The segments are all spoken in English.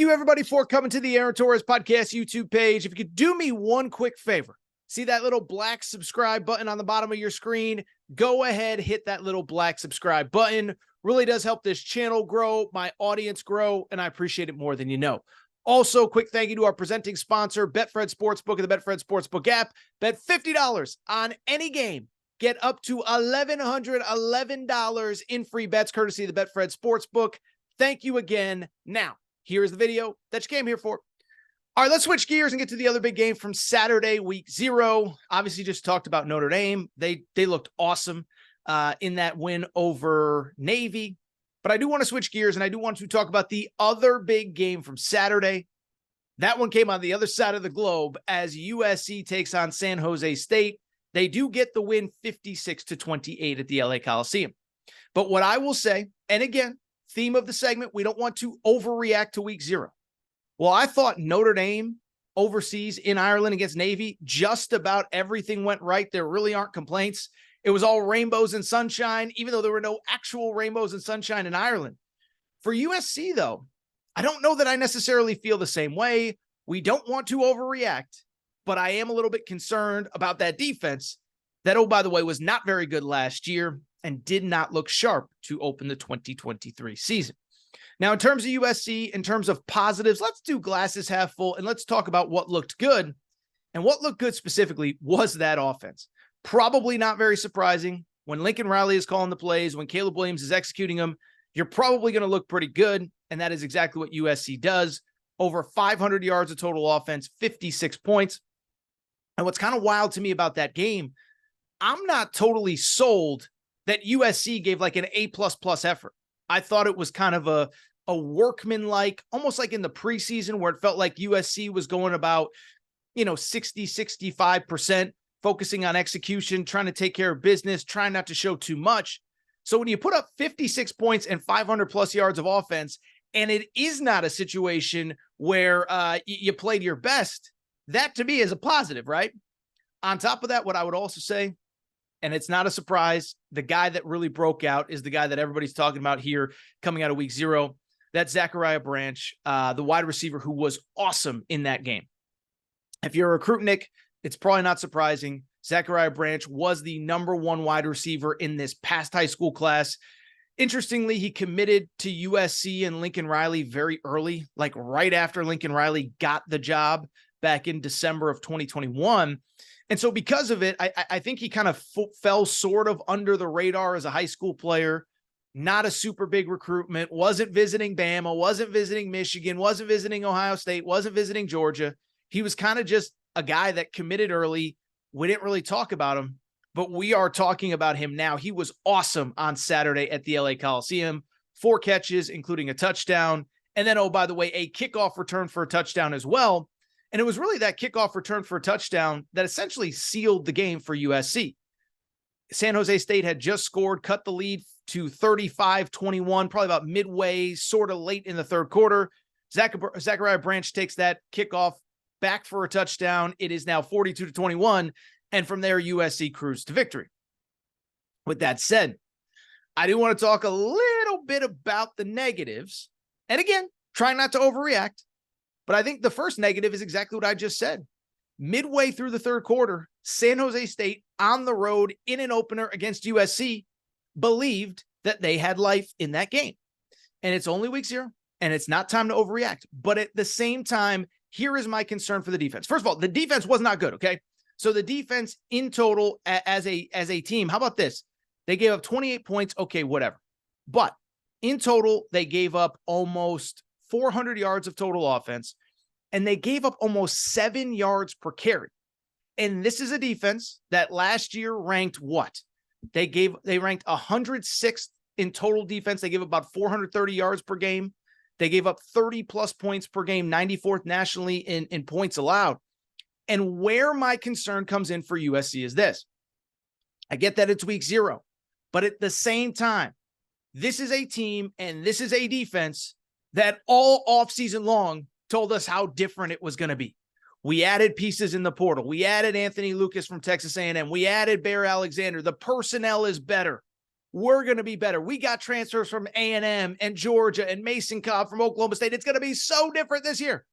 you, everybody, for coming to the Aaron Torres Podcast YouTube page. If you could do me one quick favor, see that little black subscribe button on the bottom of your screen? Go ahead, hit that little black subscribe button. Really does help this channel grow, my audience grow, and I appreciate it more than you know. Also, quick thank you to our presenting sponsor, Betfred Sportsbook and the Betfred Sportsbook app. Bet $50 on any game. Get up to $1,111 in free bets courtesy of the Betfred Sportsbook. Thank you again. Now, here's the video that you came here for. All right, let's switch gears and get to the other big game from Saturday, week 0. Obviously, just talked about Notre Dame. They looked awesome in that win over Navy. But I do want to switch gears, and I do want to talk about the other big game from Saturday. That one came on the other side of the globe as USC takes on San Jose State. They do get the win 56-28 at the LA Coliseum. But what I will say, and again, theme of the segment, we don't want to overreact to week 0. Well, I thought Notre Dame overseas in Ireland against Navy, just about everything went right. There really aren't complaints. It was all rainbows and sunshine, even though there were no actual rainbows and sunshine in Ireland. For USC, though, I don't know that I necessarily feel the same way. We don't want to overreact, but I am a little bit concerned about that defense that, oh, by the way, was not very good last year and did not look sharp to open the 2023 season. Now, in terms of USC, in terms of positives, let's do glasses half full, and let's talk about what looked good. And what looked good specifically was that offense. Probably not very surprising. When Lincoln Riley is calling the plays, when Caleb Williams is executing them, you're probably going to look pretty good, and that is exactly what USC does. Over 500 yards of total offense, 56 points. And what's kind of wild to me about that game, I'm not totally sold that USC gave like an A++ effort. I thought it was kind of a workman-like, almost like in the preseason where it felt like USC was going about, 60, 65%, focusing on execution, trying to take care of business, trying not to show too much. So when you put up 56 points and 500+ yards of offense, and it is not a situation where you played your best, that to me is a positive, right? On top of that, what I would also say, and it's not a surprise, the guy that really broke out is the guy that everybody's talking about here coming out of week 0. That's Zachariah Branch, the wide receiver who was awesome in that game. If you're a recruit, Nick, it's probably not surprising. Zachariah Branch was the #1 wide receiver in this past high school class. Interestingly, he committed to USC and Lincoln Riley very early, like right after Lincoln Riley got the job back in December of 2021. And so because of it, I think he kind of fell sort of under the radar as a high school player. Not a super big recruitment, wasn't visiting Bama, wasn't visiting Michigan, wasn't visiting Ohio State, wasn't visiting Georgia. He was kind of just a guy that committed early. We didn't really talk about him, but we are talking about him now. He was awesome on Saturday at the LA Coliseum. 4 catches, including a touchdown. And then, oh, by the way, a kickoff return for a touchdown as well. And it was really that kickoff return for a touchdown that essentially sealed the game for USC. San Jose State had just scored, cut the lead to 35-21, probably about midway, sort of late in the third quarter. Zachariah Branch takes that kickoff back for a touchdown. It is now 42-21. And from there, USC cruised to victory. With that said, I do want to talk a little bit about the negatives. And again, trying not to overreact. But I think the first negative is exactly what I just said. Midway through the third quarter, San Jose State on the road in an opener against USC believed that they had life in that game. And it's only week 0, and it's not time to overreact. But at the same time, here is my concern for the defense. First of all, the defense was not good, okay? So the defense in total as a team, how about this? They gave up 28 points, okay, whatever. But in total, they gave up almost 400 yards of total offense, and they gave up almost 7 yards per carry. And this is a defense that last year ranked what? They ranked 106th in total defense. They gave about 430 yards per game. They gave up 30+ points per game, 94th nationally in points allowed. And where my concern comes in for USC is this. I get that it's week 0, but at the same time, this is a team and this is a defense that all offseason long told us how different it was going to be. We added pieces in the portal. We added Anthony Lucas from Texas A&M. We added Bear Alexander. The personnel is better. we're going to be better. We got transfers from A&M and Georgia and Mason Cobb from Oklahoma State. It's going to be so different this year.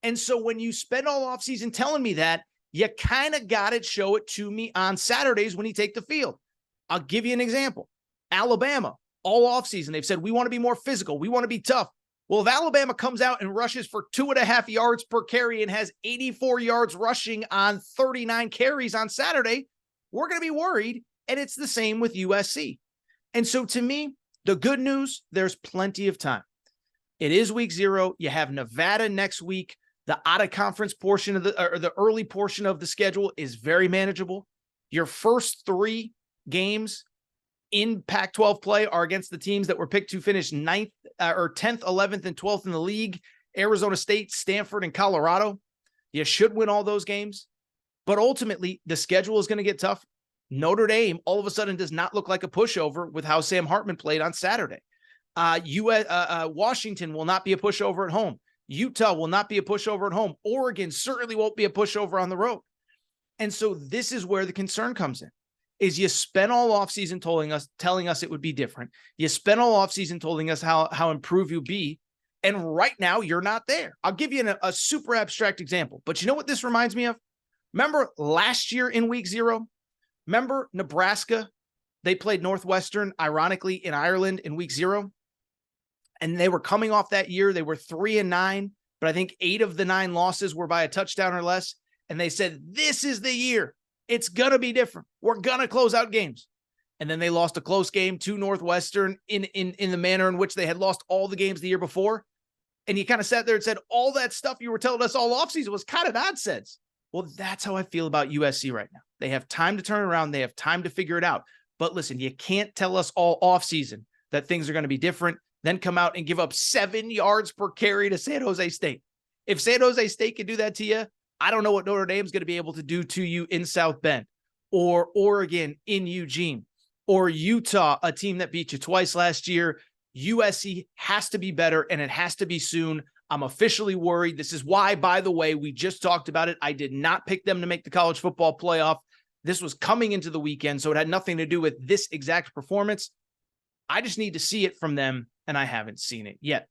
And so when you spend all offseason telling me that, you kind of got to show it to me on Saturdays when you take the field. I'll give you an example. Alabama, all offseason, they've said, we want to be more physical. We want to be tough. Well, if Alabama comes out and rushes for 2.5 yards per carry and has 84 yards rushing on 39 carries on Saturday, we're going to be worried. And it's the same with USC. And so to me, the good news, there's plenty of time. It is week 0. You have Nevada next week. The out-of-conference portion of the early portion of the schedule is very manageable. Your first 3 games in Pac-12 play are against the teams that were picked to finish 9th or 10th, 11th, and 12th in the league: Arizona State, Stanford, and Colorado. You should win all those games. But ultimately, the schedule is going to get tough. Notre Dame all of a sudden does not look like a pushover with how Sam Hartman played on Saturday. Washington will not be a pushover at home. Utah will not be a pushover at home. Oregon certainly won't be a pushover on the road. And so this is where the concern comes in, is you spent all offseason telling us it would be different. You spent all offseason telling us how improved you'll be. And right now you're not there. I'll give you a super abstract example, but you know what this reminds me of? Remember last year in week 0? Remember Nebraska? They played Northwestern, ironically, in Ireland in week 0. And they were coming off that year. They were 3-9, but I think 8 of the 9 losses were by a touchdown or less. And they said, this is the year. It's going to be different. We're going to close out games. And then they lost a close game to Northwestern in the manner in which they had lost all the games the year before. And you kind of sat there and said, all that stuff you were telling us all offseason was kind of nonsense. Well, that's how I feel about USC right now. They have time to turn around. They have time to figure it out. But listen, you can't tell us all offseason that things are going to be different, then come out and give up 7 yards per carry to San Jose State. If San Jose State can do that to you, I don't know what Notre Dame's going to be able to do to you in South Bend, or Oregon in Eugene, or Utah, a team that beat you twice last year. USC has to be better, and it has to be soon. I'm officially worried. This is why, by the way, we just talked about it. I did not pick them to make the college football playoff. This was coming into the weekend, so it had nothing to do with this exact performance. I just need to see it from them, and I haven't seen it yet.